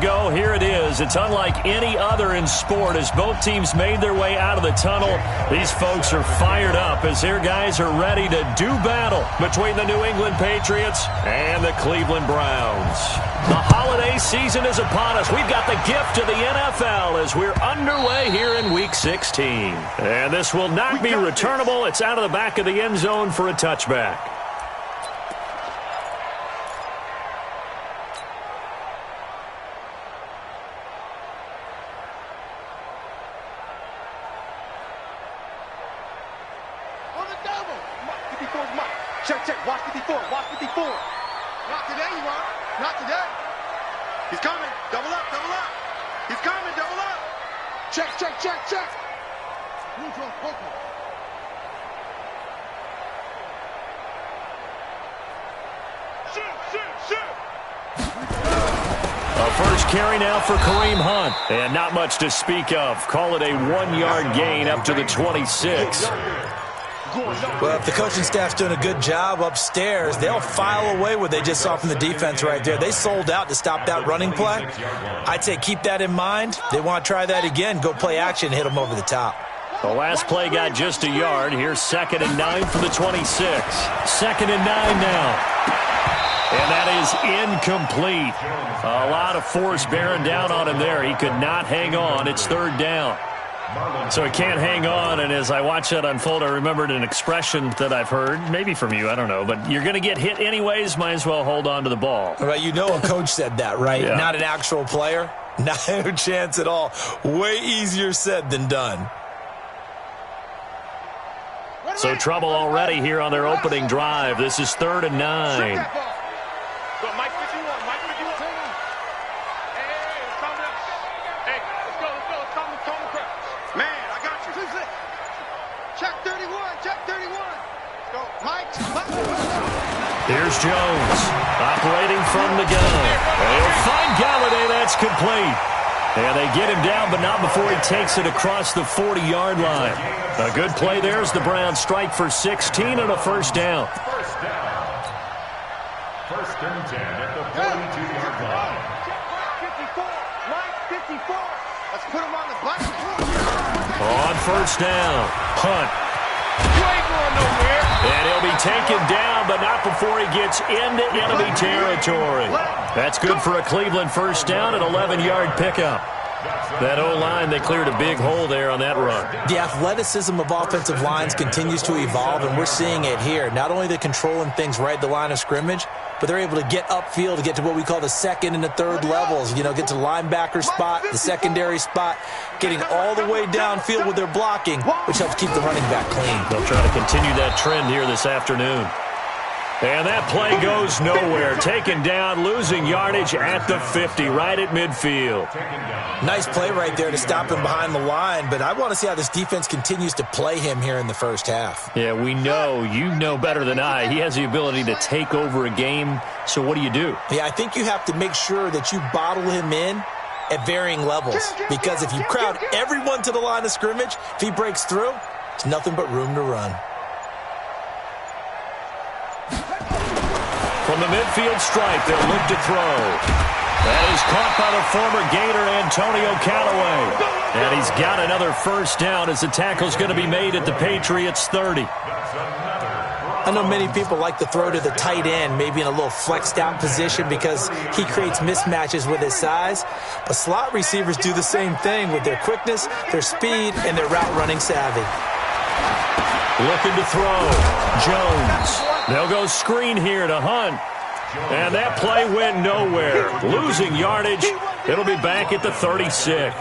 Go, here it is. It's unlike any other in sport as both teams made their way out of the tunnel. These folks are fired up as their guys are ready to do battle between the New England Patriots and the Cleveland Browns. The holiday season is upon us. We've got the gift of the NFL as we're underway here in Week 16. And this will not be returnable. It's out of the back of the end zone for a touchback. Check, check. Watch 54. Watch 54. Not today, you are. Not today. He's coming. Double up, double up. He's coming, double up. Check, check, check, check. Neutral, open. Shoot, shoot, shoot. A first carry now for Kareem Hunt. And not much to speak of. Call it a 1-yard gain up to the 26. Well, if the coaching staff's doing a good job upstairs, they'll file away what they just saw from the defense right there. They sold out to stop that running play. I'd say keep that in mind. They want to try that again. Go play action, hit them over the top. The last play got just a yard. Here's 2nd and 9 for the 26. 2nd and 9 now. And that is incomplete. A lot of force bearing down on him there. He could not hang on. It's 3rd down. So he can't hang on, and as I watch that unfold, I remembered an expression that I've heard, maybe from you, I don't know, but you're going to get hit anyways, might as well hold on to the ball. Right, you know a coach said that, right? Yeah. Not an actual player? No chance at all. Way easier said than done. So trouble already here on their opening drive. This is 3rd and 9. Here's Jones, operating from the gun. They'll find Galladay, that's complete. And they get him down, but not before he takes it across the 40-yard line. A good play there as the Browns strike for 16 and a first down. First and 10 at the 42-yard line. 54, Mike, 54. Let's put him on the button. On first down, Hunt. You ain't going nowhere. And he'll be taken down, but not before he gets into enemy territory. That's good for a Cleveland first down, an 11-yard pickup. That O-line, they cleared a big hole there on that run. The athleticism of offensive lines continues to evolve, and we're seeing it here. Not only the controlling things right at the line of scrimmage, but they're able to get upfield to get to what we call the 2nd and the 3rd levels. You know, get to the linebacker spot, the secondary spot, getting all the way downfield with their blocking, which helps keep the running back clean. They'll try to continue that trend here this afternoon. And that play goes nowhere. Taken down, losing yardage at the 50, right at midfield. Nice play right there to stop him behind the line, but I want to see how this defense continues to play him here in the first half. Yeah, we know, you know better than I, he has the ability to take over a game, so what do you do? Yeah, I think you have to make sure that you bottle him in at varying levels, because if you crowd everyone to the line of scrimmage, if he breaks through, it's nothing but room to run. From the midfield stripe, they'll look to throw. That is caught by the former Gator, Antonio Callaway. And he's got another first down as the tackle's going to be made at the Patriots' 30. I know many people like to throw to the tight end, maybe in a little flexed out position because he creates mismatches with his size. But slot receivers do the same thing with their quickness, their speed, and their route running savvy. Looking to throw. Jones. They'll go screen here to Hunt. And that play went nowhere. Losing yardage. It'll be back at the 36.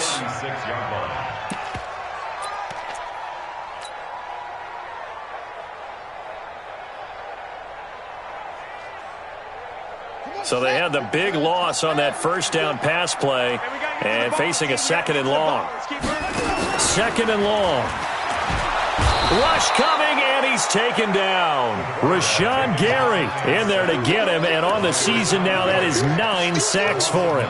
So they had the big loss on that first down pass play and facing a 2nd and long. 2nd and long. Rush coming, and he's taken down. Rashawn Gary in there to get him, and on the season now, that is 9 sacks for him.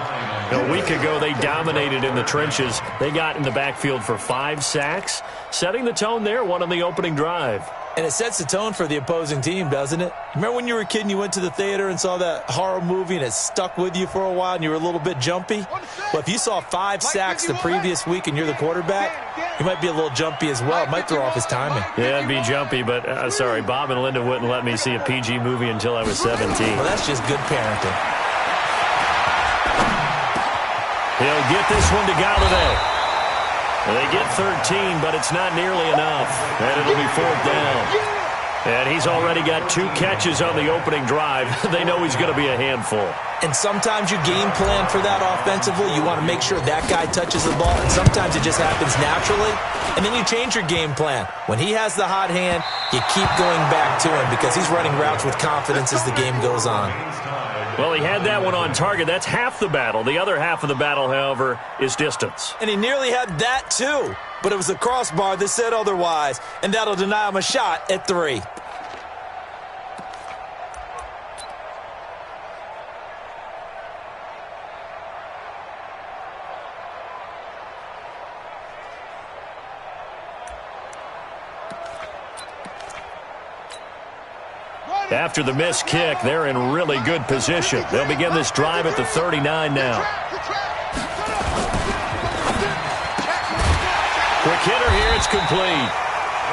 A week ago, they dominated in the trenches. They got in the backfield for 5 sacks, setting the tone there, one on the opening drive. And it sets the tone for the opposing team, doesn't it? Remember when you were a kid and you went to the theater and saw that horror movie and it stuck with you for a while and you were a little bit jumpy? Well, if you saw 5 sacks the previous week and you're the quarterback, you might be a little jumpy as well. It might throw off his timing. Yeah, it'd be jumpy, but sorry, Bob and Linda wouldn't let me see a PG movie until I was 17. Well, that's just good parenting. He'll get this one to Galladay. They get 13, but it's not nearly enough. And it'll be 4th down. And he's already got 2 catches on the opening drive. They know he's going to be a handful. And sometimes you game plan for that offensively. You want to make sure that guy touches the ball. And sometimes it just happens naturally. And then you change your game plan. When he has the hot hand, you keep going back to him because he's running routes with confidence as the game goes on. Well, he had that one on target. That's half the battle. The other half of the battle, however, is distance. And he nearly had that, too. But it was the crossbar that said otherwise. And that'll deny him a shot at 3. After the missed kick, they're in really good position. They'll begin this drive at the 39 now. Quick hitter here, it's complete.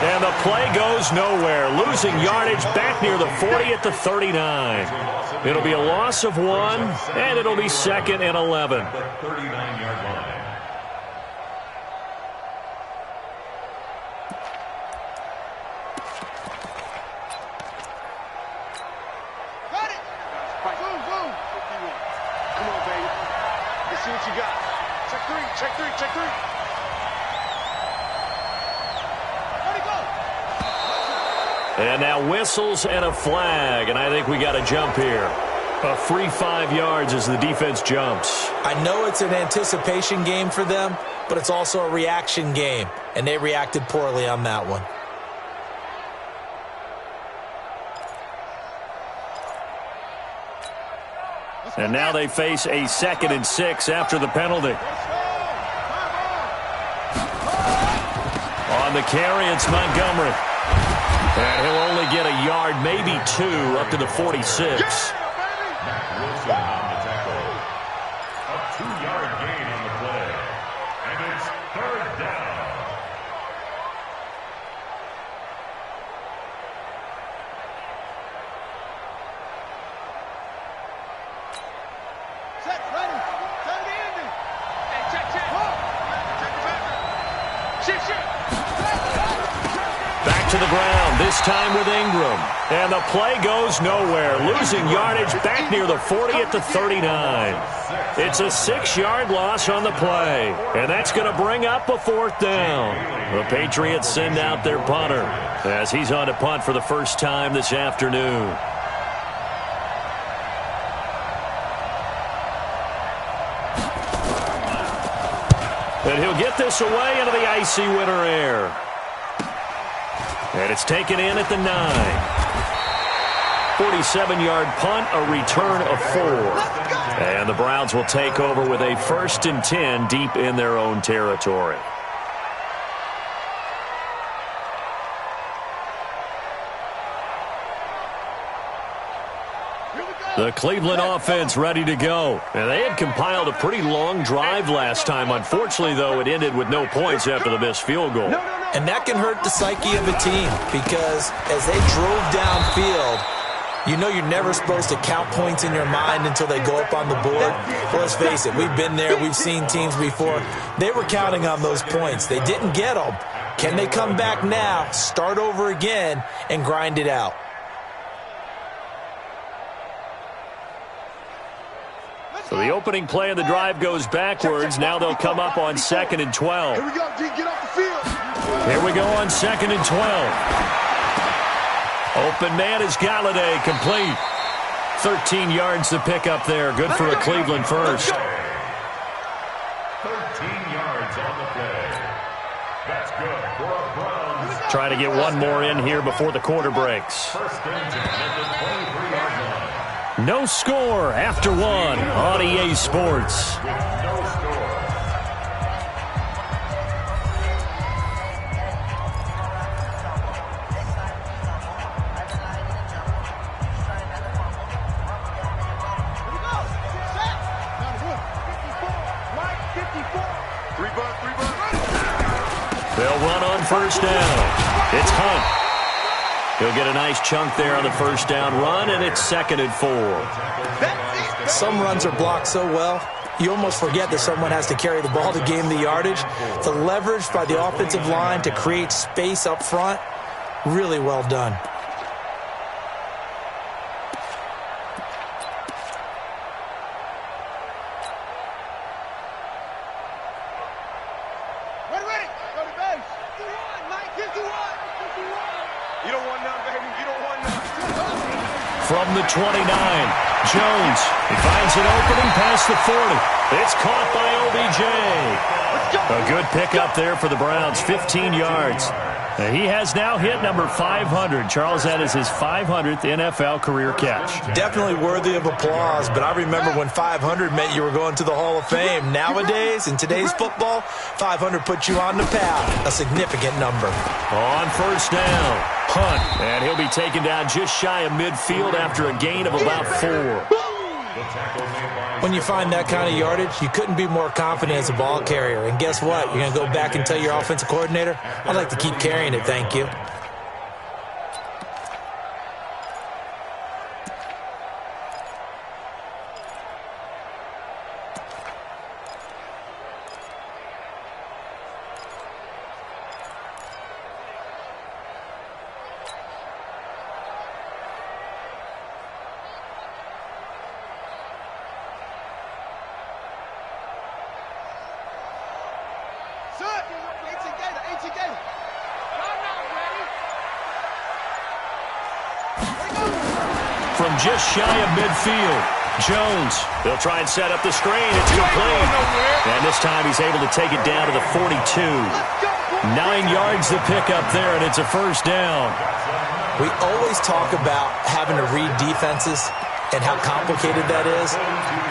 And the play goes nowhere. Losing yardage back near the 40 at the 39. It'll be a loss of 1, and it'll be 2nd and 11. The 39-yard line. And now whistles and a flag, and I think we got a jump here. A free 5 yards as the defense jumps. I know it's an anticipation game for them, but it's also a reaction game, and they reacted poorly on that one. And now they face a 2nd and 6 after the penalty. On the carry, it's Montgomery. And he'll only get a yard, maybe 2, up to the 46. Matt Wilson on the tackle. A 2-yard gain on the play. And it's 3rd down. Set, ready. Turn the ending. Hey, check. Check the back. Shift. Back to the ground, this time with Ingram. And the play goes nowhere. Losing yardage back near the 40 at the 39. It's a 6-yard loss on the play. And that's going to bring up a 4th down. The Patriots send out their punter as he's on to punt for the first time this afternoon. And he'll get this away into the icy winter air. And it's taken in at the 9. 47-yard punt, a return of 4. And the Browns will take over with a 1st and 10 deep in their own territory. The Cleveland offense ready to go. And they had compiled a pretty long drive last time. Unfortunately, though, it ended with no points after the missed field goal. And that can hurt the psyche of a team because as they drove downfield, you know you're never supposed to count points in your mind until they go up on the board. Well, let's face it, we've been there. We've seen teams before. They were counting on those points. They didn't get them. Can they come back now, start over again, and grind it out? So the opening play of the drive goes backwards. Now they'll come up on 2nd and 12. Here we go, D. Get off the field. Here we go on 2nd and 12. Open man is Galladay, complete. 13 yards to pick up there. Good for a Cleveland first. 13 yards on the play. That's good for a Browns. Try to get one more in here before the quarter breaks. 1st and 10 at the 23-yard line. No score after 1 on EA Sports. With no score. They'll run on first down. It's Hunt. He'll get a nice chunk there on the first down run, and it's 2nd and 4. Some runs are blocked so well, you almost forget that someone has to carry the ball to gain the yardage. The leverage by the offensive line to create space up front, really well done. From the 29, Jones. He finds an opening past the 40. It's caught by OBJ. A good pickup there for the Browns, 15 yards. He has now hit number 500. Charles, that is his 500th NFL career catch. Definitely worthy of applause, but I remember when 500 meant you were going to the Hall of Fame. Nowadays, in today's football, 500 puts you on the path, a significant number. On first down, Hunt, and he'll be taken down just shy of midfield after a gain of about 4. When you find that kind of yardage, you couldn't be more confident as a ball carrier. And guess what? You're going to go back and tell your offensive coordinator, I'd like to keep carrying it, thank you. From just shy of midfield, Jones. They'll try and set up the screen. It's complete. And this time he's able to take it down to the 42. 9 yards to pick up there, and it's a first down. We always talk about having to read defenses and how complicated that is.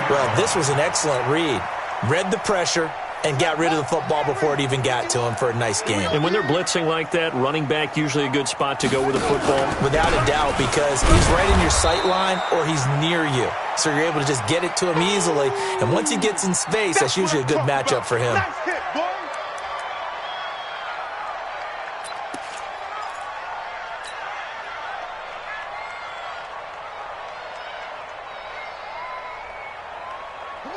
Well, this was an excellent read. Read the pressure and got rid of the football before it even got to him for a nice game. And when they're blitzing like that, running back usually a good spot to go with a football? Without a doubt, because he's right in your sight line or he's near you. So you're able to just get it to him easily. And once he gets in space, that's usually a good matchup for him.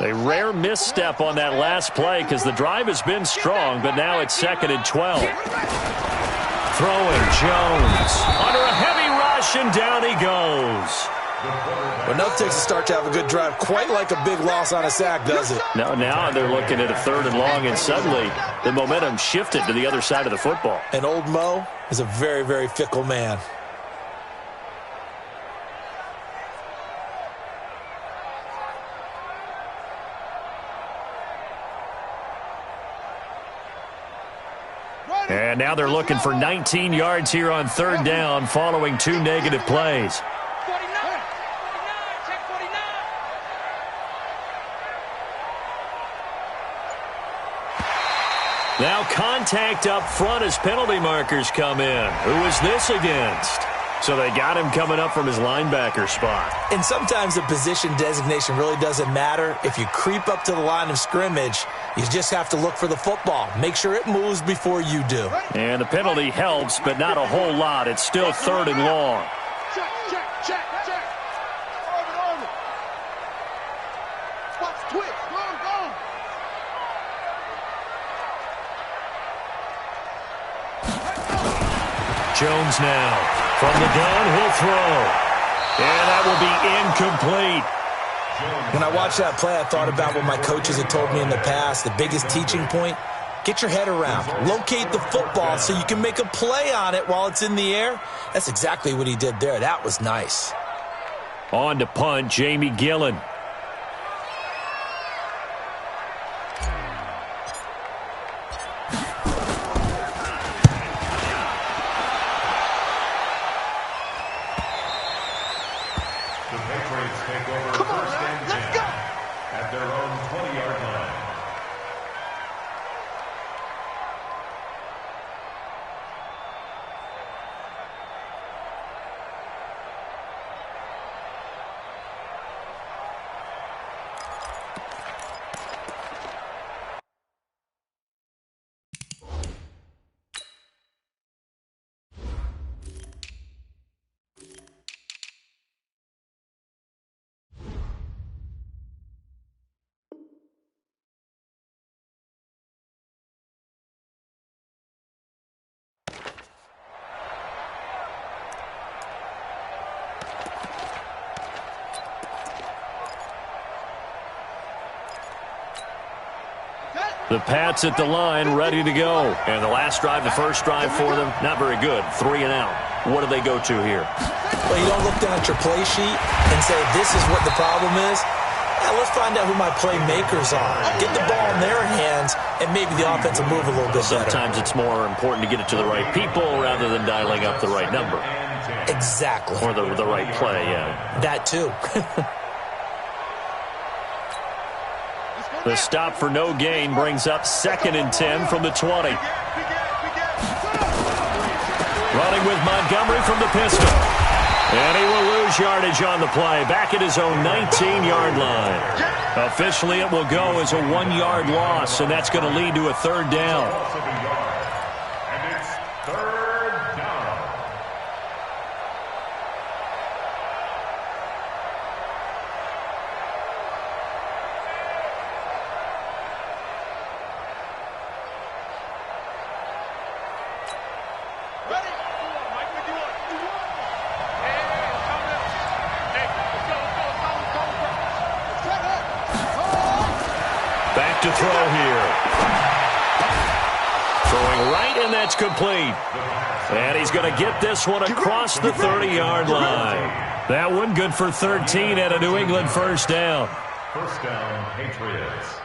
A rare misstep on that last play because the drive has been strong, but now it's 2nd and 12. Throwing Jones under a heavy rush, and down he goes. Well, enough takes a start to have a good drive. Quite like a big loss on a sack, does it? Now they're looking at a 3rd and long, and suddenly the momentum shifted to the other side of the football. And old Mo is a very, very fickle man. And now they're looking for 19 yards here on 3rd down following 2 negative plays. Now contact up front as penalty markers come in. Who is this against? So they got him coming up from his linebacker spot. And sometimes the position designation really doesn't matter. If you creep up to the line of scrimmage, you just have to look for the football. Make sure it moves before you do. And the penalty helps, but not a whole lot. It's still 3rd and long. Check, check, check, check. Arm it. Spots twitch. Go. Jones now. From the gun, he'll throw. And that will be incomplete. When I watched that play, I thought about what my coaches had told me in the past. The biggest teaching point, get your head around. Locate the football so you can make a play on it while it's in the air. That's exactly what he did there. That was nice. On to punt, Jamie Gillen. The Pats at the line, ready to go. And the last drive, the first drive for them, not very good. 3 and out. What do they go to here? Well, you don't look down at your play sheet and say, this is what the problem is. Now, let's find out who my playmakers are. Get the ball in their hands, and maybe the offense will move a little bit better. Sometimes it's more important to get it to the right people rather than dialing up the right number. Exactly. Or the right play, yeah. That too. The stop for no gain brings up 2nd and 10 from the 20. Running with Montgomery from the pistol. And he will lose yardage on the play. Back at his own 19-yard line. Officially, it will go as a 1-yard loss, and that's going to lead to a 3rd down. And it's 3rd down. Back to throw here. Throwing right, and that's complete. And he's going to get this one across the 30-yard line. That one good for 13 at a New England 1st down. 1st down, Patriots.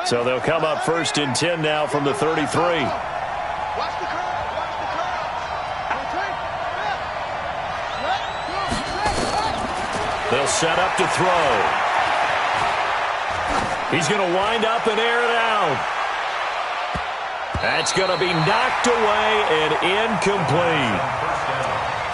So they'll come up 1st and 10 now from the 33. They'll set up to throw. He's going to wind up and air it out. That's going to be knocked away and incomplete.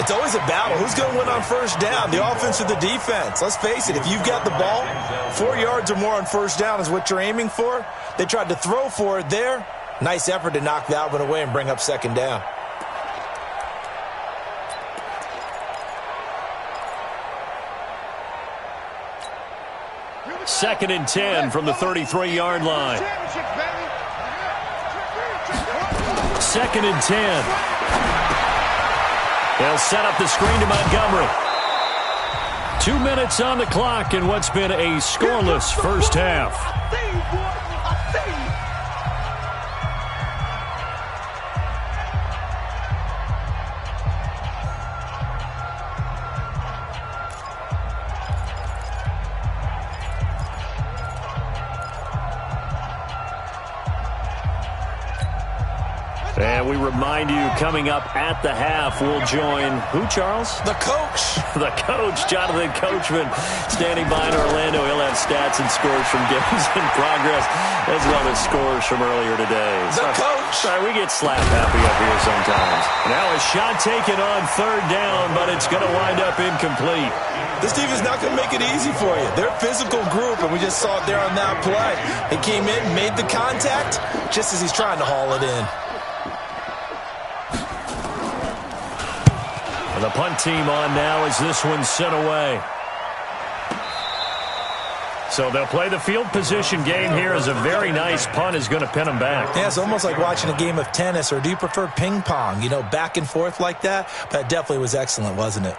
It's always a battle. Who's going to win on 1st down, the offense or the defense? Let's face it, if you've got the ball, 4 yards or more on 1st down is what you're aiming for. They tried to throw for it there. Nice effort to knock that one away and bring up 2nd down. Second and 10 from the 33-yard line. 2nd and 10. They'll set up the screen to Montgomery. 2 minutes on the clock in what's been a scoreless 1st half. And we remind you, coming up at the half, we'll join who, Charles? The coach. The coach, Jonathan Coachman, standing by in Orlando. He'll have stats and scores from games in progress, as well as scores from earlier today. The coach. Sorry, we get slap happy up here sometimes. Now a shot taken on 3rd down, but it's going to wind up incomplete. This team is not going to make it easy for you. They're a physical group, and we just saw it there on that play. They came in, made the contact, just as he's trying to haul it in. And the punt team on now as this one's sent away. So they'll play the field position game here as a very nice punt is going to pin them back. Yeah, it's almost like watching a game of tennis, or do you prefer ping pong? You know, back and forth like that? That definitely was excellent, wasn't it?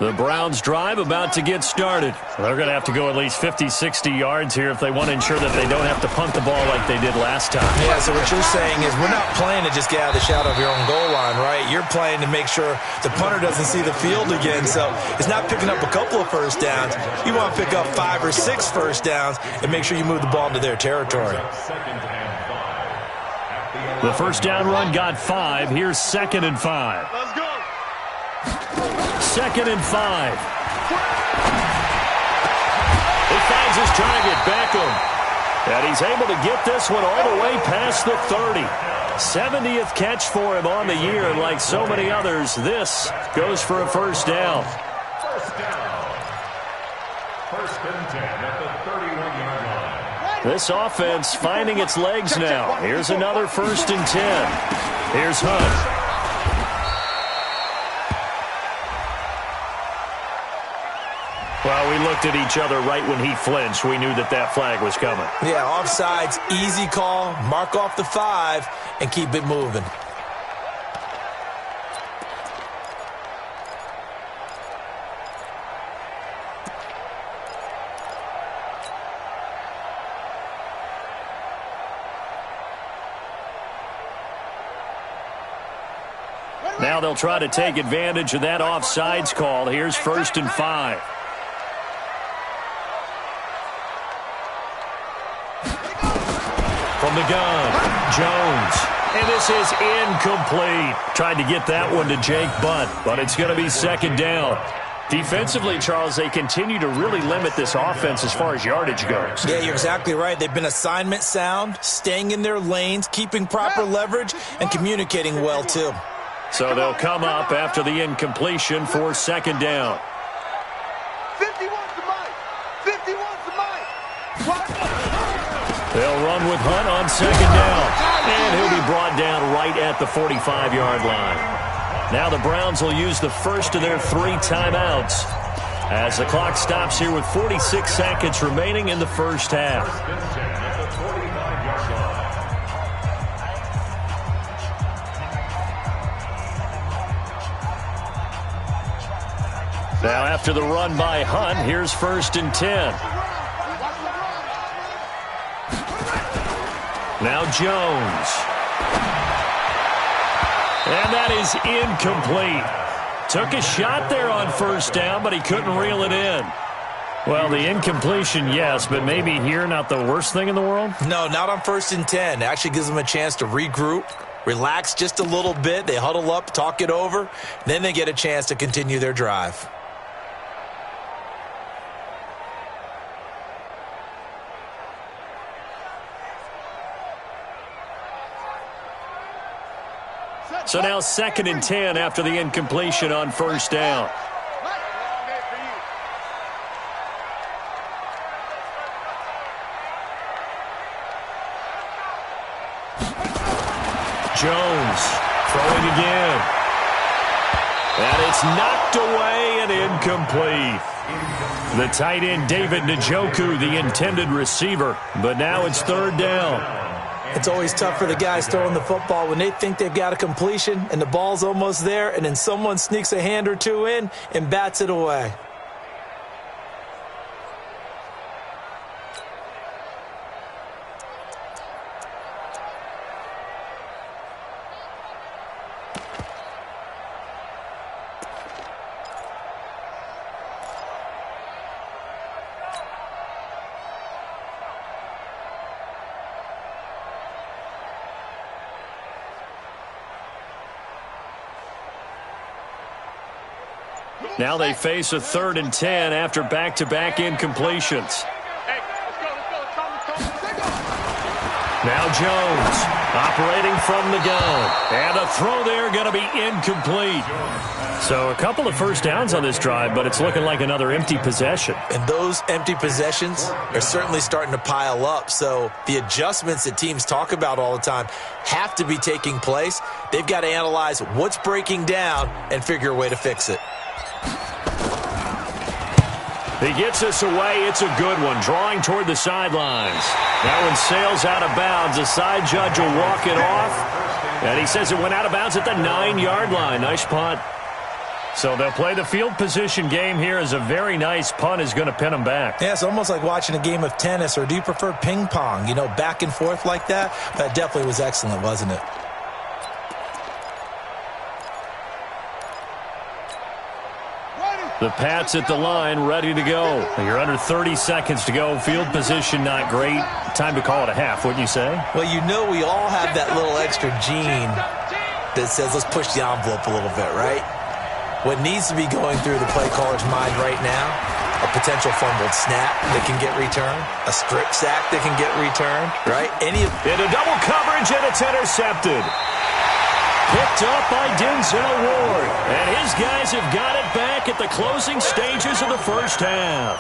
The Browns drive about to get started. They're going to have to go at least 50, 60 yards here if they want to ensure that they don't have to punt the ball like they did last time. Yeah, so what you're saying is we're not playing to just get out of the shadow of your own goal line, right? You're playing to make sure the punter doesn't see the field again. So it's not picking up a couple of 1st downs. You want to pick up 5 or 6 1st downs and make sure you move the ball into their territory. The 1st down run got 5. Here's 2nd and 5. Let's go. 2nd and 5. He finds his target, Beckham. And he's able to get this one all the way past the 30. 70th catch for him on the year, and like so many others, this goes for a 1st down. 1st down. 1st and 10 at the 31-yard line. This offense finding its legs now. Here's another 1st and 10. Here's Hunt. Well, we looked at each other right when he flinched. We knew that that flag was coming. Yeah, offsides, easy call. Mark off the 5 and keep it moving. Now they'll try to take advantage of that offsides call. Here's 1st and 5. From the gun, Jones. And this is incomplete. Tried to get that one to Jake Butt, but it's going to be 2nd down. Defensively, Charles, they continue to really limit this offense as far as yardage goes. Yeah, you're exactly right. They've been assignment sound, staying in their lanes, keeping proper leverage, and communicating well, too. So they'll come up after the incompletion for 2nd down. 51's the mic. 51's the mic. They'll run with Hunt on 2nd down. And he'll be brought down right at the 45-yard line. Now the Browns will use the first of their 3 timeouts as the clock stops here with 46 seconds remaining in the first half. Now after the run by Hunt, here's 1st and 10. Now Jones. And that is incomplete. Took a shot there on 1st down, but he couldn't reel it in. Well, the incompletion, yes, but maybe here not the worst thing in the world? No, not on 1st and 10. It actually gives them a chance to regroup, relax just a little bit. They huddle up, talk it over, then they get a chance to continue their drive. So now 2nd and 10 after the incompletion on 1st down. Jones throwing again. And it's knocked away and incomplete. The tight end, David Njoku, the intended receiver. But now it's 3rd down. It's always tough for the guys throwing the football when they think they've got a completion and the ball's almost there, and then someone sneaks a hand or two in and bats it away. Now they face a 3rd and 10 after back-to-back incompletions. Now Jones operating from the gun. And a throw there going to be incomplete. So a couple of 1st downs on this drive, but it's looking like another empty possession. And those empty possessions are certainly starting to pile up. So the adjustments that teams talk about all the time have to be taking place. They've got to analyze what's breaking down and figure a way to fix it. He gets us away. It's a good one. Drawing toward the sidelines. That one sails out of bounds. The side judge will walk it off. And he says it went out of bounds at the 9-yard line. Nice punt. So they'll play the field position game here as a very nice punt is going to pin them back. Yeah, it's almost like watching a game of tennis, or do you prefer ping pong? You know, back and forth like that? That definitely was excellent, wasn't it? The Pats at the line, ready to go. You're under 30 seconds to go. Field position not great. Time to call it a half, wouldn't you say? Well, you know we all have that little extra gene that says let's push the envelope a little bit, right? What needs to be going through the play caller's mind right now, a potential fumbled snap that can get returned, a strip sack that can get returned, right? Into double coverage, and it's intercepted. Picked up by Denzel Ward. And his guys have got it back at the closing stages of the first half.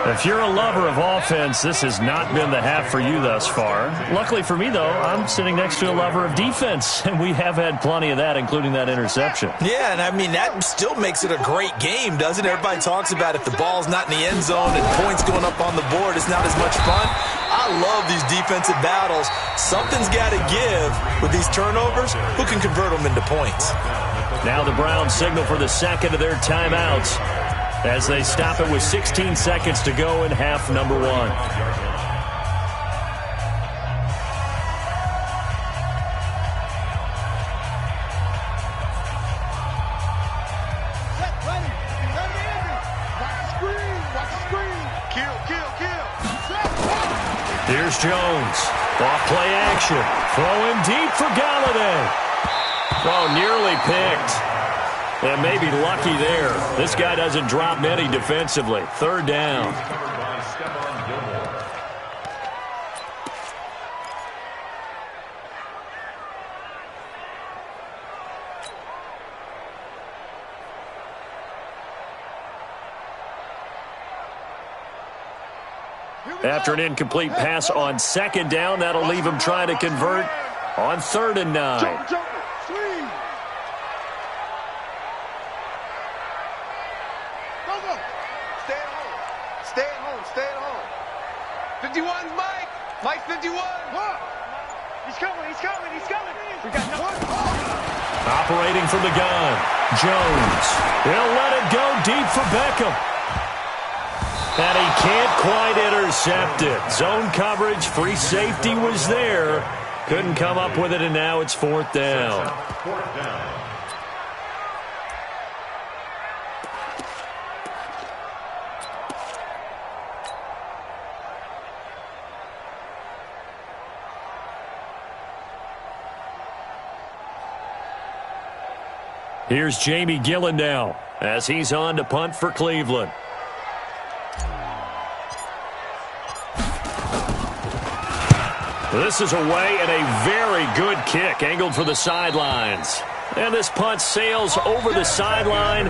If you're a lover of offense, this has not been the half for you thus far. Luckily for me, though, I'm sitting next to a lover of defense, and we have had plenty of that, including that interception. Yeah, and I mean, that still makes it a great game, doesn't it? Everybody talks about if the ball's not in the end zone and points going up on the board, it's not as much fun. I love these defensive battles. Something's got to give with these turnovers. Who can convert them into points? Now the Browns signal for the second of their timeouts as they stop it with 16 seconds to go in half number one. Here's Jones. Off play action. Throwing deep for Galladay. Oh, nearly picked. And maybe lucky there. This guy doesn't drop many defensively. Third down. After an incomplete pass on second down, that'll leave him trying to convert on 3rd and 9. Stay at home. 51's Mike. Mike 51. He's coming. We got no one. Operating from the gun. Jones. He'll let it go deep for Beckham. And he can't quite intercept it. Zone coverage, free safety was there. Couldn't come up with it, and now it's 4th down. Here's Jamie Gillen now as he's on to punt for Cleveland. This is away and a very good kick angled for the sidelines. And this punt sails over the sideline.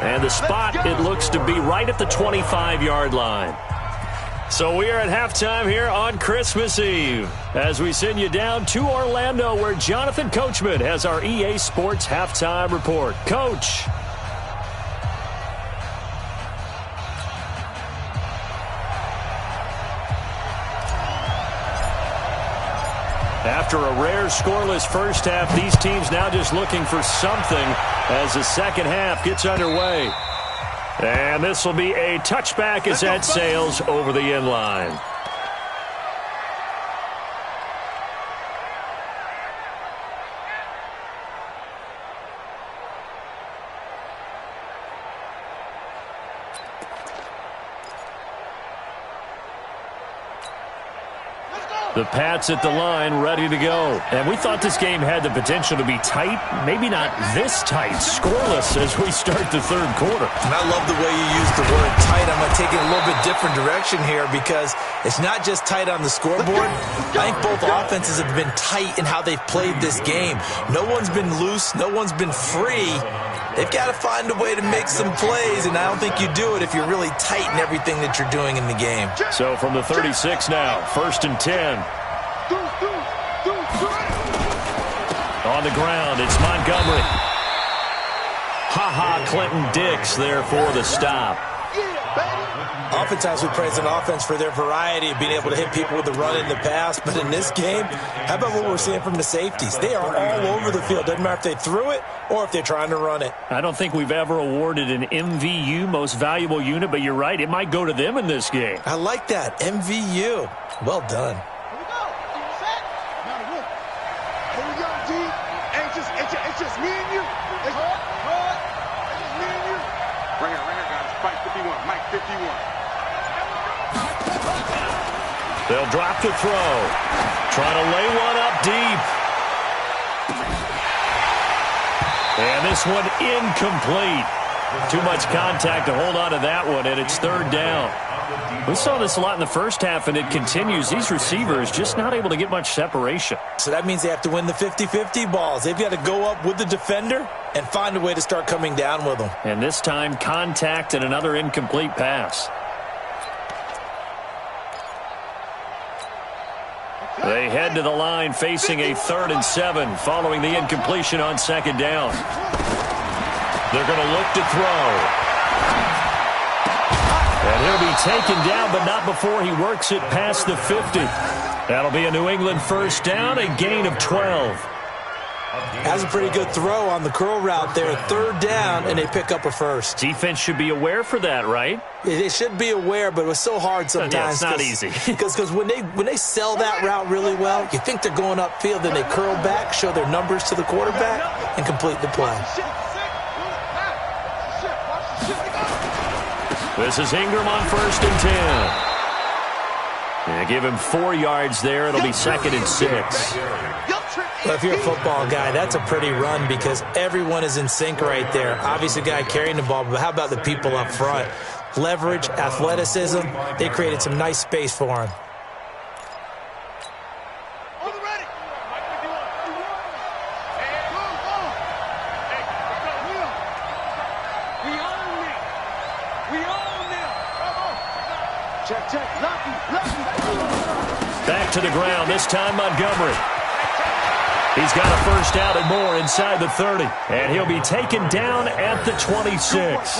And the spot, it looks to be right at the 25-yard line. So we are at halftime here on Christmas Eve as we send you down to Orlando where Jonathan Coachman has our EA Sports halftime report. Coach. After a rare scoreless first half, these teams now just looking for something as the second half gets underway. And this will be a touchback as that sails over the end line. The Pats at the line, ready to go. And we thought this game had the potential to be tight. Maybe not this tight. Scoreless as we start the third quarter. And I love the way you use the word tight. I'm going to take it a little bit different direction here because it's not just tight on the scoreboard. I think both offenses have been tight in how they've played this game. No one's been loose. No one's been free. They've got to find a way to make some plays, and I don't think you do it if you're really tight in everything that you're doing in the game. So from the 36 now, 1st and 10. On the ground, it's Montgomery. Clinton Dix there for the stop. Oftentimes we praise an offense for their variety of being able to hit people with the run in the pass, but in this game, how about what we're seeing from the safeties? They are all over the field. Doesn't matter if they threw it or if they're trying to run it. I don't think we've ever awarded an MVU, most valuable unit, but you're right, it might go to them in this game. I like that, MVU. Well done. It's just me and you. It's just me and you. Right here, guys. Mike 51. Mike 51. They'll drop the throw. Trying to lay one up deep. And this one incomplete. Too much contact to hold on to that one, and it's 3rd down. We saw this a lot in the first half, and it continues. These receivers just not able to get much separation. So that means they have to win the 50-50 balls. They've got to go up with the defender and find a way to start coming down with them. And this time, contact and another incomplete pass. They head to the line facing a 3rd and 7 following the incompletion on 2nd down. They're going to look to throw. And he'll be taken down, but not before he works it past the 50. That'll be a New England 1st down, a gain of 12. That's a pretty good throw on the curl route there. 3rd down, and they pick up a 1st. Defense should be aware for that, right? They should be aware, but it was so hard sometimes. Yeah, it's not easy. Because when they sell that route really well, you think they're going upfield, then they curl back, show their numbers to the quarterback, and complete the play. This is Ingram on 1st and 10. Yeah, give him 4 yards there. It'll be 2nd and 6. Well, if you're a football guy, that's a pretty run because everyone is in sync right there. Obviously, the guy carrying the ball, but how about the people up front? Leverage, athleticism, they created some nice space for him. Back to the ground, this time Montgomery. He's got a 1st down and more inside the 30. And he'll be taken down at the 26.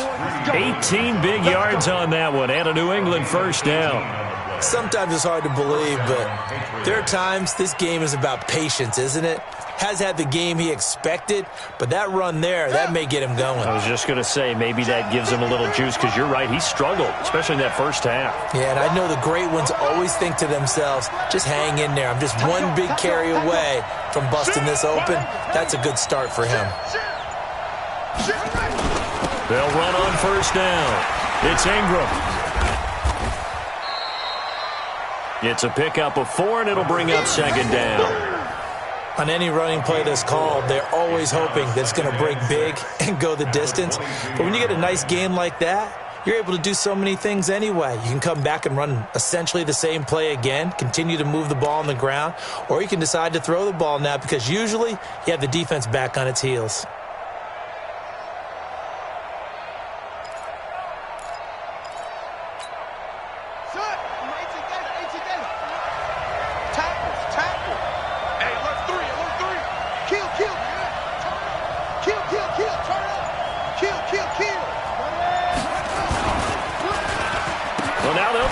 18 big yards on that one and a New England 1st down. Sometimes it's hard to believe, but there are times this game is about patience, isn't it? Has had the game he expected, but that run there, that may get him going. I was just going to say, maybe that gives him a little juice because you're right, he struggled, especially in that 1st half. Yeah, and I know the great ones always think to themselves, just hang in there. I'm just one big carry away from busting this open. That's a good start for him. They'll run on 1st down. It's Ingram. It's a pickup of 4, and it'll bring up 2nd down. On any running play that's called, they're always hoping that it's going to break big and go the distance. But when you get a nice game like that, you're able to do so many things anyway. You can come back and run essentially the same play again, continue to move the ball on the ground, or you can decide to throw the ball now because usually you have the defense back on its heels.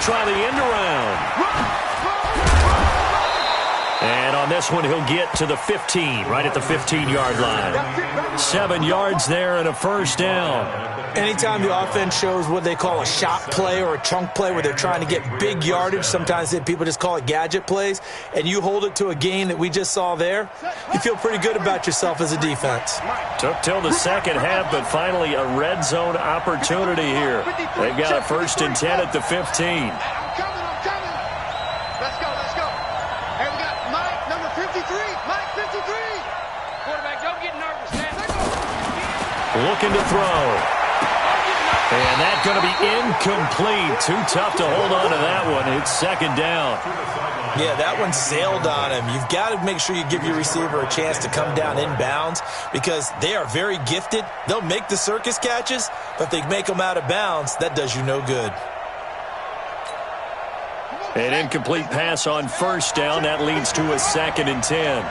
Try the end around. And on this one, he'll get to the 15, right at the 15-yard line. 7 yards there and a 1st down. Anytime the offense shows what they call a shot play or a chunk play where they're trying to get big yardage, sometimes people just call it gadget plays, and you hold it to a gain that we just saw there, you feel pretty good about yourself as a defense. Took till the 2nd half, but finally a red zone opportunity here. They've got a 1st and 10 at the 15. I'm coming. Let's go. Hey, we got Mike, number 53. Mike, 53. Quarterback, don't get nervous, man. Looking to throw. And that's going to be incomplete. Too tough to hold on to that one. It's 2nd down. Yeah, that one sailed on him. You've got to make sure you give your receiver a chance to come down inbounds because they are very gifted. They'll make the circus catches, but if they make them out of bounds, that does you no good. An incomplete pass on 1st down. That leads to a 2nd and 10.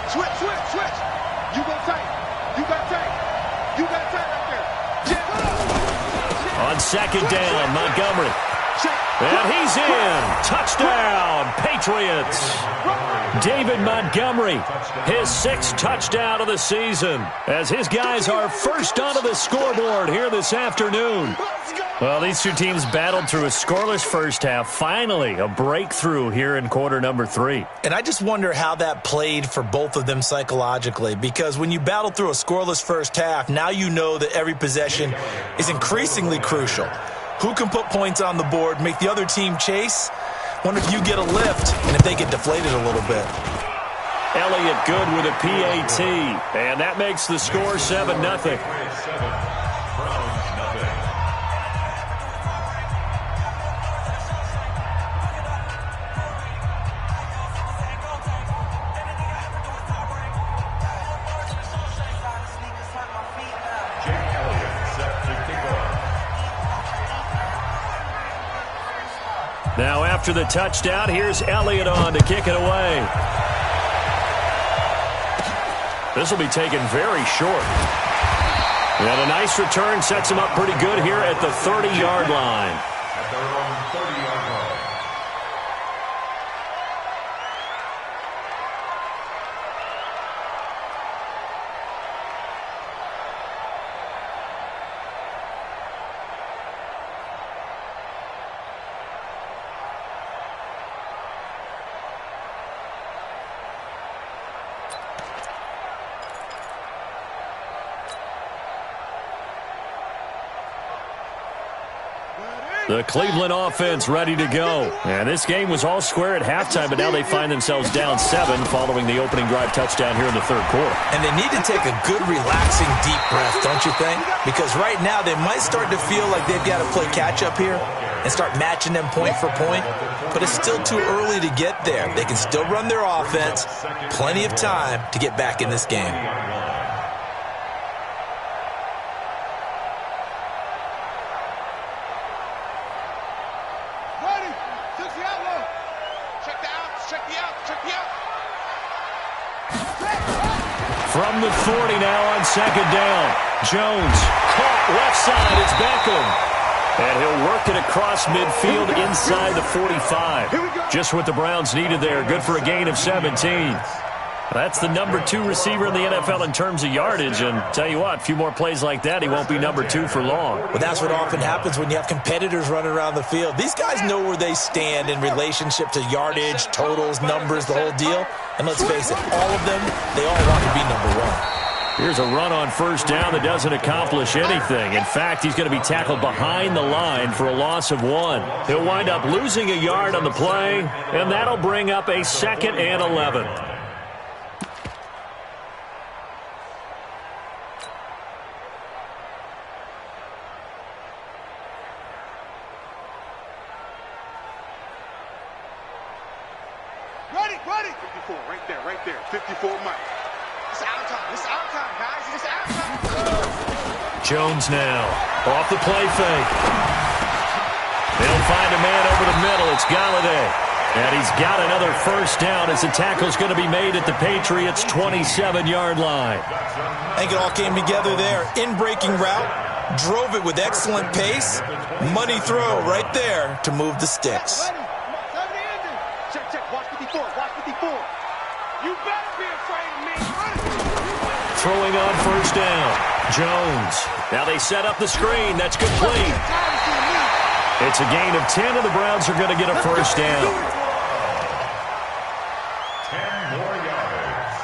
Switch. You got tight right there. On 2nd down, Montgomery. And he's in. Touchdown, Patriots. David Montgomery, his 6th touchdown of the season, as his guys are first onto the scoreboard here this afternoon. Well, these two teams battled through a scoreless 1st half. Finally, a breakthrough here in quarter number 3. And I just wonder how that played for both of them psychologically, because when you battle through a scoreless 1st half, now you know that every possession is increasingly crucial. Who can put points on the board, make the other team chase? Wonder if you get a lift and if they get deflated a little bit. Elliott good with a PAT, and that makes the score 7-0. Now after the touchdown, here's Elliott on to kick it away. This will be taken very short. And a nice return sets him up pretty good here at the 30-yard line. At their own 30-yard line. The Cleveland offense ready to go. And this game was all square at halftime, but now they find themselves down 7 following the opening drive touchdown here in the third quarter. And they need to take a good, relaxing, deep breath, don't you think? Because right now they might start to feel like they've got to play catch-up here and start matching them point for point. But it's still too early to get there. They can still run their offense. Plenty of time to get back in this game. From the 40 now on second down. Jones caught left side. It's Beckham. And he'll work it across midfield inside the 45. Just what the Browns needed there. Good for a gain of 17. That's the number 2 receiver in the NFL in terms of yardage. And tell you what, a few more plays like that, he won't be number 2 for long. Well, that's what often happens when you have competitors running around the field. These guys know where they stand in relationship to yardage, totals, numbers, the whole deal. And let's face it, all of them, they all want to be number 1. Here's a run on first down that doesn't accomplish anything. In fact, he's going to be tackled behind the line for a loss of 1. He'll wind up losing a yard on the play, and that'll bring up a 2nd and 11. Ready. 54, right there. 54 Mike. It's our time, guys. It's our time. Jones now off the play fake. They'll find a man over the middle. It's Galladay. And he's got another first down as the tackle's going to be made at the Patriots' 27-yard line. I think it all came together there. In-breaking route, drove it with excellent pace. Money throw right there to move the sticks. Check. Watch 54. You better be afraid of me. Throwing on first down. Jones. Now they set up the screen. That's complete. It's a gain of 10, and the Browns are going to get a first down. 10 more yards.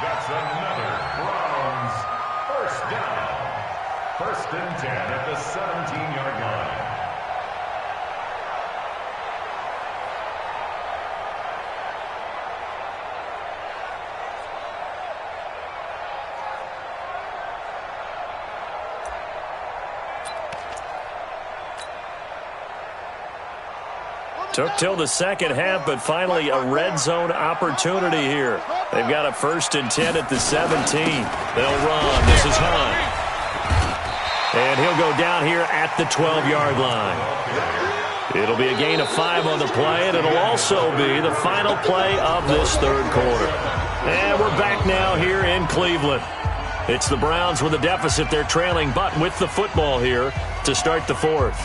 That's another Browns first down. 1st and 10 at the 17-yard line. Took till the second half, but finally a red zone opportunity here. They've got a 1st and 10 at the 17. They'll run. This is Hunt. And he'll go down here at the 12-yard line. It'll be a gain of 5 on the play, and it'll also be the final play of this third quarter. And we're back now here in Cleveland. It's the Browns with a deficit. They're trailing, but with the football here to start the 4th.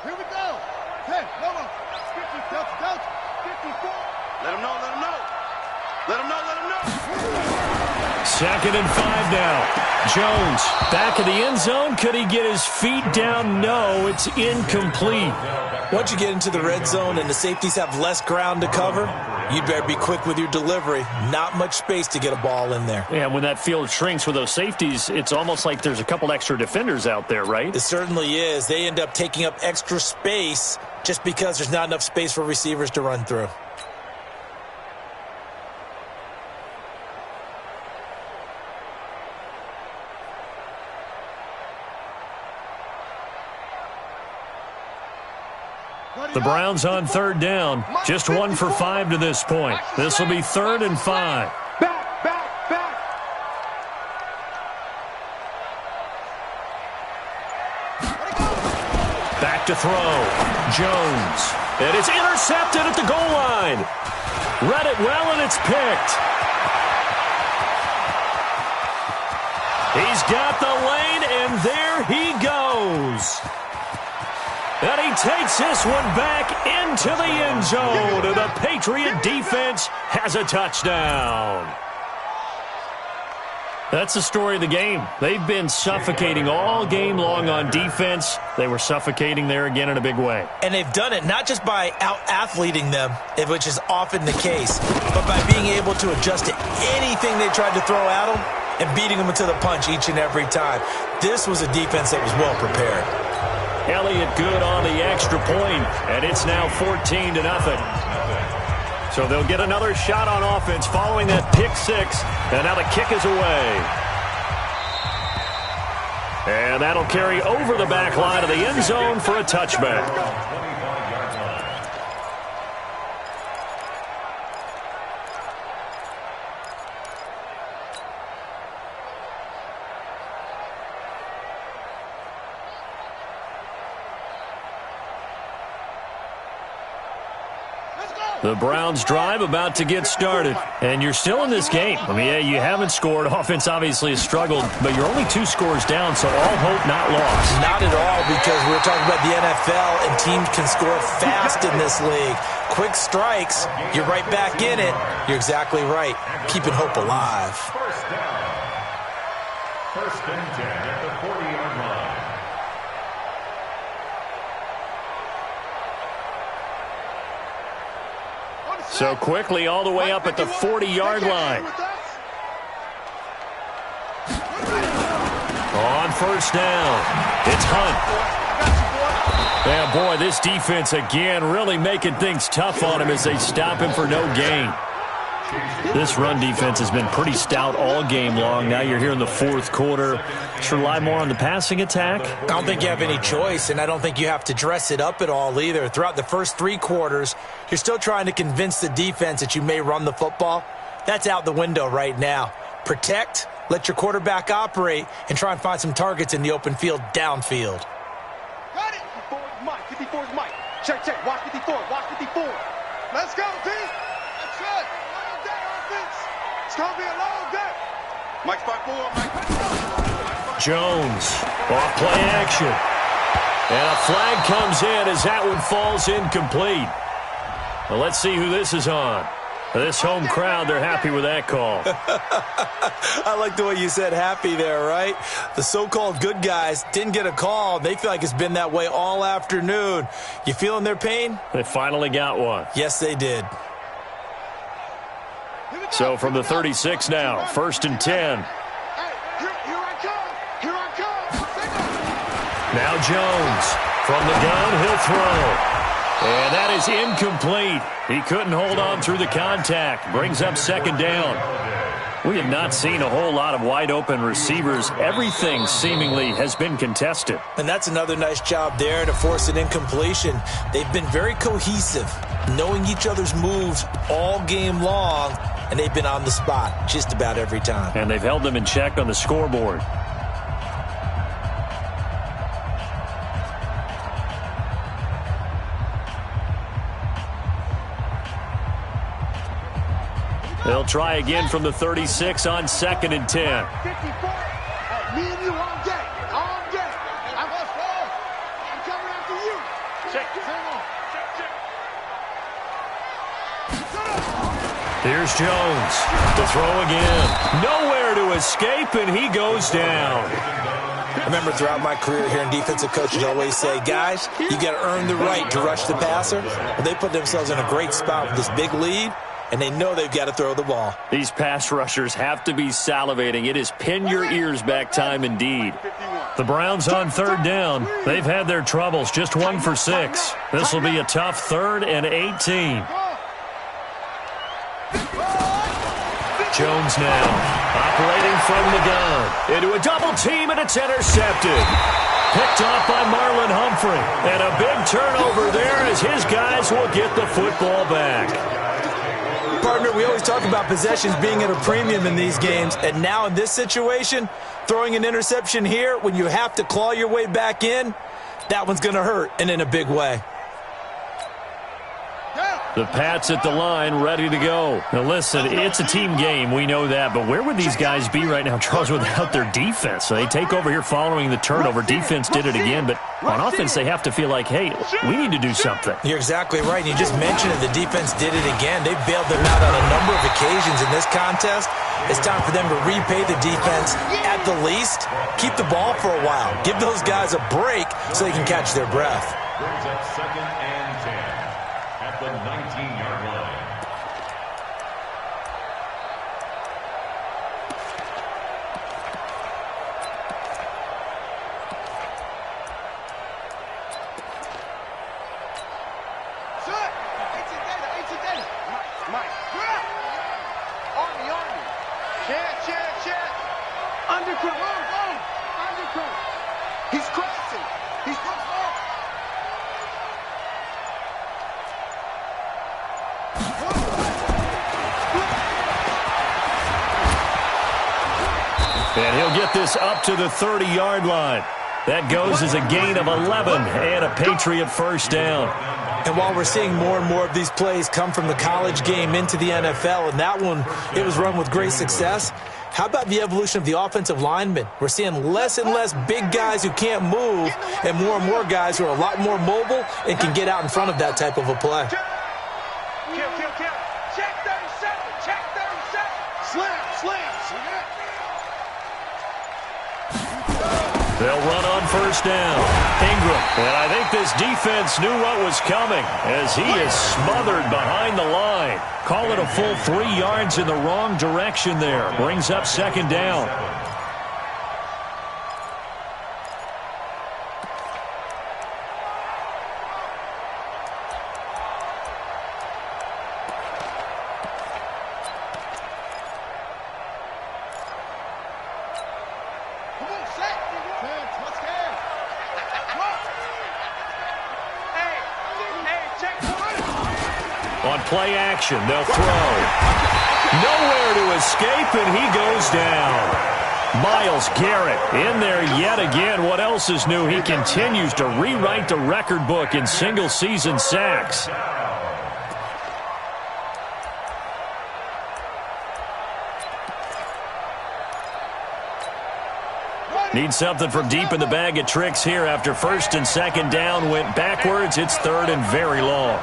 Here we go. Hey, no. 50, Delta. 54. Let him know. Let him know. 2nd and 5 now. Jones back in the end zone. Could he get his feet down? No, it's incomplete. Once you get into the red zone and the safeties have less ground to cover, you'd better be quick with your delivery. Not much space to get a ball in there. Yeah, when that field shrinks with those safeties, it's almost like there's a couple extra defenders out there, right? It certainly is. They end up taking up extra space just because there's not enough space for receivers to run through. The Browns on 3rd down. Just 1 for 5 to this point. This will be 3rd and 5. Back to throw. Jones. And it's intercepted at the goal line. Read it well, and it's picked. He's got the lane, and there he goes. And he takes this one back into the end zone. And the Patriot defense has a touchdown. That's the story of the game. They've been suffocating all game long on defense. They were suffocating there again in a big way. And they've done it not just by out-athleting them, which is often the case, but by being able to adjust to anything they tried to throw at them and beating them to the punch each and every time. This was a defense that was well prepared. Elliott good on the extra point, and it's now 14-0. So they'll get another shot on offense following that pick six, and now the kick is away. And that'll carry over the back line of the end zone for a touchback. The Browns drive about to get started, and you're still in this game. I mean, yeah, you haven't scored. Offense obviously has struggled, but you're only 2 scores down, so all hope not lost. Not at all, because we're talking about the NFL, and teams can score fast in this league. Quick strikes, you're right back in it. You're exactly right. Keeping hope alive. First down. 1st and 10 at the 40-yard line. So quickly all the way up at the 40-yard line. On 1st down, it's Hunt. Yeah, boy, this defense again really making things tough on him as they stop him for no gain. This run defense has been pretty stout all game long. Now you're here in the 4th quarter. Should rely more on the passing attack? I don't think you have any choice, and I don't think you have to dress it up at all either. Throughout the first 3 quarters, you're still trying to convince the defense that you may run the football. That's out the window right now. Protect, let your quarterback operate, and try and find some targets in the open field downfield. Got it. 54 is Mike. Check. Watch 54. Let's go, P. That's it. Long day offense. It's going to be a long day. Mike 5-4. Jones, off play action. And a flag comes in as that one falls incomplete. Well, let's see who this is on. This home crowd, they're happy with that call. I like the way you said happy there, right? The so-called good guys didn't get a call. They feel like it's been that way all afternoon. You feeling their pain? They finally got one. Yes, they did. So from the 36 now, 1st and 10. Now Jones from the gun, he'll throw. And that is incomplete. He couldn't hold on through the contact. Brings up 2nd down. We have not seen a whole lot of wide-open receivers. Everything seemingly has been contested. And that's another nice job there to force an incompletion. They've been very cohesive, knowing each other's moves all game long, and they've been on the spot just about every time. And they've held them in check on the scoreboard. They'll try again from the 36 on 2nd and 10. 54. Me and you all day. I'm coming after you. Here's Jones to throw again. Nowhere to escape, and he goes down. I remember throughout my career here in defensive coaches always say, guys, you got to earn the right to rush the passer. Well, they put themselves in a great spot with this big lead, and they know they've got to throw the ball. These pass rushers have to be salivating. It is pin your ears back time indeed. The Browns on third down. They've had their troubles, just 1 for 6. This will be a tough 3rd and 18. Jones now, operating from the gun. Into a double team, and it's intercepted. Picked off by Marlon Humphrey. And a big turnover there as his guys will get the football back. Partner, we always talk about possessions being at a premium in these games, and now in this situation, throwing an interception here when you have to claw your way back in, that one's going to hurt, and in a big way. The Pats at the line, ready to go. Now listen, it's a team game, we know that, but where would these guys be right now, Charles, without their defense? So they take over here following the turnover. Defense did it again, but on offense they have to feel like, hey, we need to do something. You're exactly right, and you just mentioned it. The defense did it again. They bailed them out on a number of occasions in this contest. It's time for them to repay the defense at the least. Keep the ball for a while. Give those guys a break so they can catch their breath. Brings up 2nd and 10 at the 19-yard line. Mike. Army. Chance. Undercut. He's crossing. He's crossing. And he'll get this up to the 30-yard line. That goes as a gain of 11 and a Patriot first down. And while we're seeing more and more of these plays come from the college game into the NFL, and that one, it was run with great success, how about the evolution of the offensive linemen? We're seeing less and less big guys who can't move and more guys who are a lot more mobile and can get out in front of that type of a play. Kill. Check 37. Slam. They'll run on first down. Ingram. And I think this defense knew what was coming as he is smothered behind the line. Call it a full 3 yards in the wrong direction there. Brings up 2nd down. On play action, they'll throw. Nowhere to escape, and he goes down. Myles Garrett in there yet again. What else is new? He continues to rewrite the record book in single-season sacks. Need something from deep in the bag of tricks here after 1st and 2nd down went backwards. It's 3rd and very long.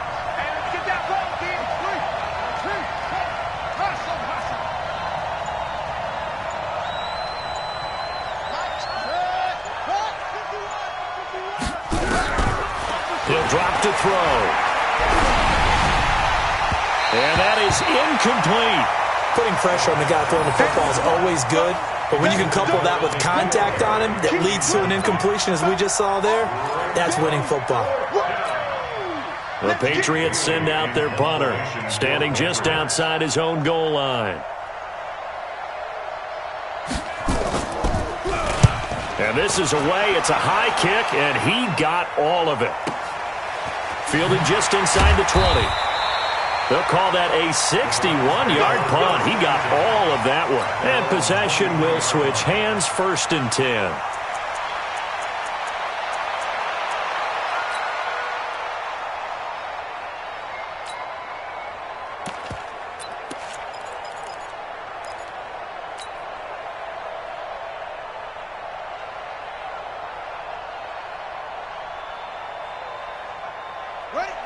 He'll drop to throw. And that is incomplete. Putting pressure on the guy throwing the football is always good, but when you can couple that with contact on him that leads to an incompletion, as we just saw there, that's winning football. The Patriots send out their punter, standing just outside his own goal line. And this is away. It's a high kick, and he got all of it. Fielded just inside the 20. They'll call that a 61-yard punt. He got all of that one. And possession will switch hands, 1st and 10.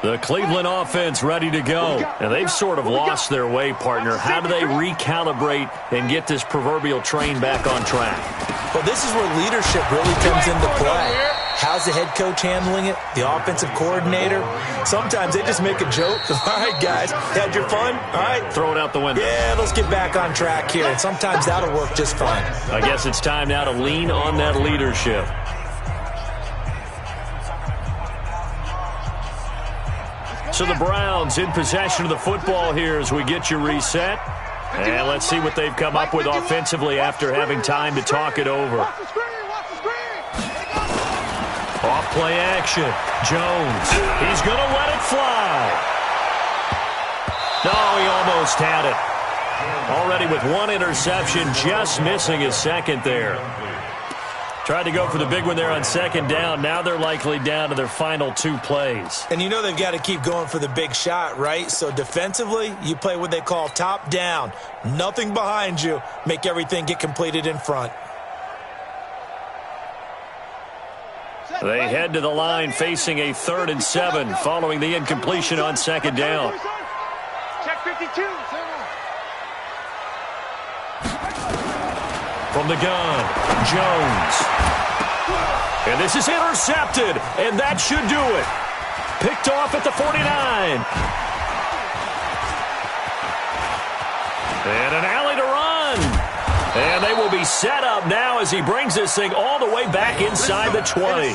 The Cleveland offense ready to go. And they've sort of lost their way, partner. How do they recalibrate and get this proverbial train back on track? Well, this is where leadership really comes into play. How's the head coach handling it? The offensive coordinator? Sometimes they just make a joke. All right, guys, had your fun? All right. Throw it out the window. Yeah, let's get back on track here. And sometimes that'll work just fine. I guess it's time now to lean on that leadership. So the Browns in possession of the football here as we get you reset. And let's see what they've come up with offensively after having time to talk it over. Off play action. Jones. He's going to let it fly. No, he almost had it. Already with one interception, just missing his second there. Tried to go for the big one there on second down. Now they're likely down to their final 2 plays. And you know they've got to keep going for the big shot, right? So defensively, you play what they call top down. Nothing behind you. Make everything get completed in front. They head to the line facing a 3rd and 7 following the incompletion on second down. Check 52. From the gun, Jones. And this is intercepted, and that should do it. Picked off at the 49. And an alley to run. And they will be set up now as he brings this thing all the way back inside the 20.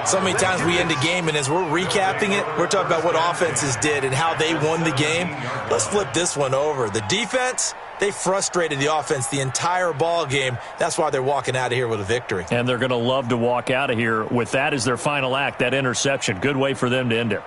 So many times we end the game, and as we're recapping it, we're talking about what offenses did and how they won the game. Let's flip this one over. The defense, they frustrated the offense the entire ball game. That's why they're walking out of here with a victory. And they're going to love to walk out of here with that as their final act, that interception. Good way for them to end it.